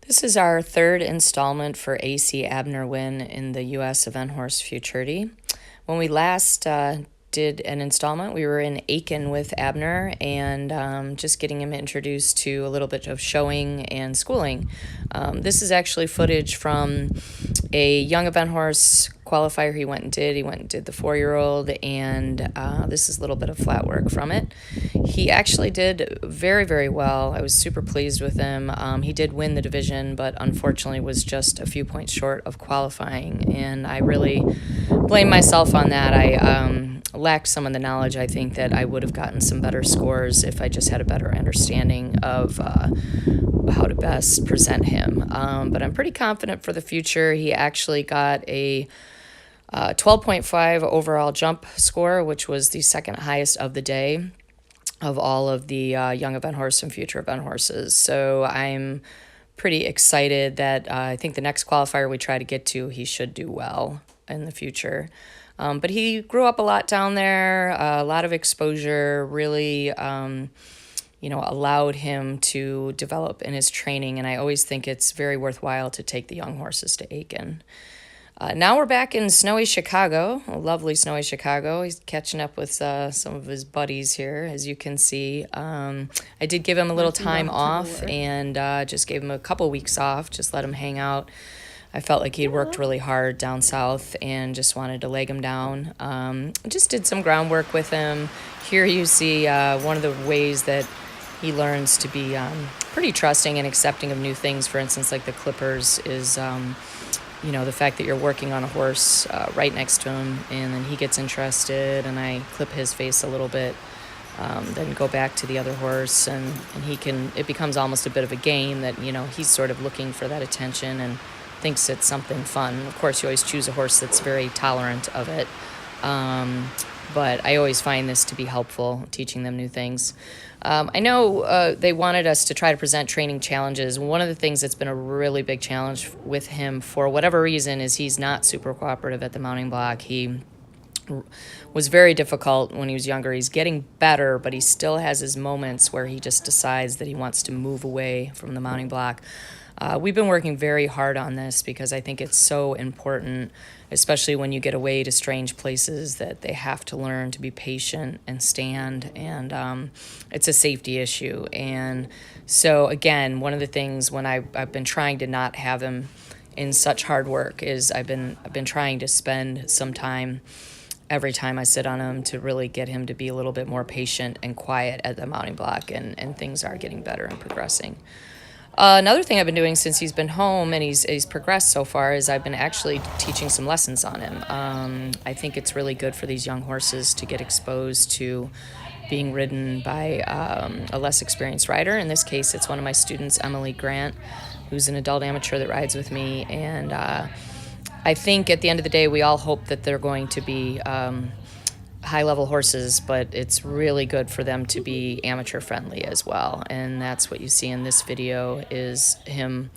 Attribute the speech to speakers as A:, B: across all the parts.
A: This is our third installment for AC Abner Winn in the U.S. event horse Futurity. When we last did an installment, we were in Aiken with Abner and just getting him introduced to a little bit of showing and schooling. This is actually footage from a young event horse qualifier he went and did. He went and did the 4-year-old, and this is a little bit of flat work from it. He actually did very, very well. I was super pleased with him. He did win the division, but unfortunately was just a few points short of qualifying, and I really blame myself on that. I lacked some of the knowledge. I think that I would have gotten some better scores if I just had a better understanding of how to best present him. But I'm pretty confident for the future. He actually got a 12.5 overall jump score, which was the second highest of the day of all of the young event horse and future event horses. So I'm pretty excited that I think the next qualifier we try to get to, he should do well in the future. But he grew up a lot down there, a lot of exposure, really allowed him to develop in his training. And I always think it's very worthwhile to take the young horses to Aiken. Now we're back in snowy Chicago, lovely snowy Chicago. He's catching up with some of his buddies here, as you can see. I did give him a little time off and just gave him a couple weeks off, just let him hang out. I felt like he'd worked really hard down south and just wanted to leg him down. Just did some groundwork with him. Here you see one of the ways that he learns to be pretty trusting and accepting of new things. For instance, like the clippers is... the fact that you're working on a horse right next to him, and then he gets interested, and I clip his face a little bit, then go back to the other horse, and it becomes almost a bit of a game that, he's sort of looking for that attention and thinks it's something fun. Of course, you always choose a horse that's very tolerant of it. But I always find this to be helpful, teaching them new things. I know they wanted us to try to present training challenges. One of the things that's been a really big challenge with him, for whatever reason, is he's not super cooperative at the mounting block. He was very difficult when he was younger. He's getting better, but he still has his moments where he just decides that he wants to move away from the mounting block. We've been working very hard on this because I think it's so important, especially when you get away to strange places, that they have to learn to be patient and stand, and it's a safety issue. And so, again, one of the things when I've been trying to not have him in such hard work is I've been trying to spend some time every time I sit on him to really get him to be a little bit more patient and quiet at the mounting block, and things are getting better and progressing. Another thing I've been doing since he's been home and he's progressed so far is I've been actually teaching some lessons on him. I think it's really good for these young horses to get exposed to being ridden by a less experienced rider. In this case, it's one of my students, Emily Grant, who's an adult amateur that rides with me. And I think at the end of the day, we all hope that they're going to be high-level horses, but it's really good for them to be amateur-friendly as well. And that's what you see in this video, is him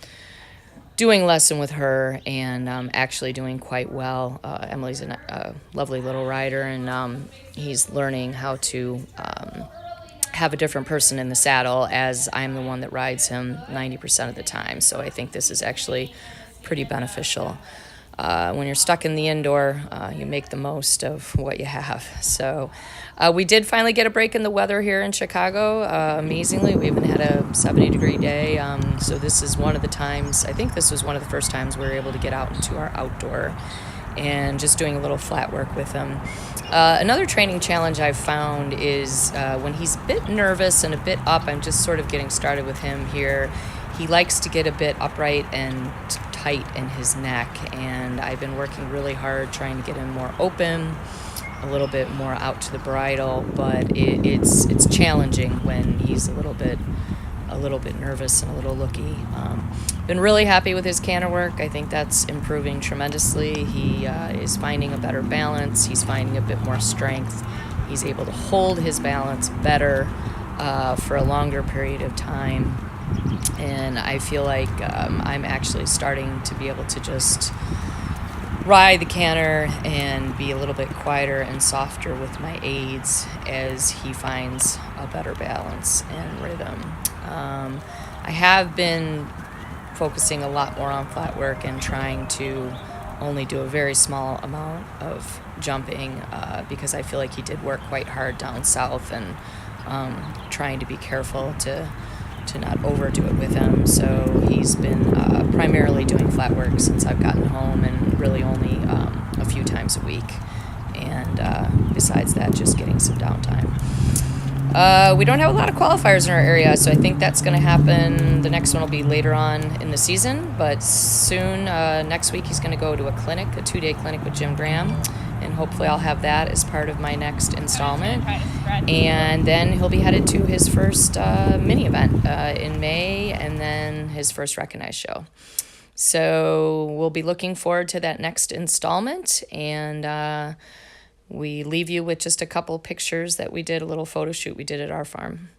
A: doing a lesson with her and actually doing quite well. Emily's a lovely little rider, and he's learning how to have a different person in the saddle, as I'm the one that rides him 90% of the time. So I think this is actually pretty beneficial. When you're stuck in the indoor, you make the most of what you have. So we did finally get a break in the weather here in Chicago. Amazingly, we even had a 70-degree day. So this is one of the times, I think this was one of the first times we were able to get out into our outdoor and just doing a little flat work with him. Another training challenge I've found is when he's a bit nervous and a bit up, I'm just sort of getting started with him here. He likes to get a bit upright and tight in his neck, and I've been working really hard trying to get him more open, a little bit more out to the bridle, but it's challenging when he's a little bit nervous and a little looky. Been really happy with his canter work. I think that's improving tremendously. He is finding a better balance. He's finding a bit more strength. He's able to hold his balance better for a longer period of time. And I feel like I'm actually starting to be able to just ride the canter and be a little bit quieter and softer with my aids as he finds a better balance and rhythm. I have been focusing a lot more on flat work and trying to only do a very small amount of jumping because I feel like he did work quite hard down south, and trying to be careful to not overdo it with him. So he's been primarily doing flat work since I've gotten home, and really only a few times a week. And besides that, just getting some downtime. We don't have a lot of qualifiers in our area, so I think that's going to happen. The next one will be later on in the season, but soon, next week, he's going to go to a clinic, a 2-day clinic with Jim Graham, and hopefully I'll have that as part of my next installment. And then he'll be headed to his first mini event in May, and then his first recognized show. So we'll be looking forward to that next installment, and we leave you with just a couple pictures that we did, a little photo shoot we did at our farm.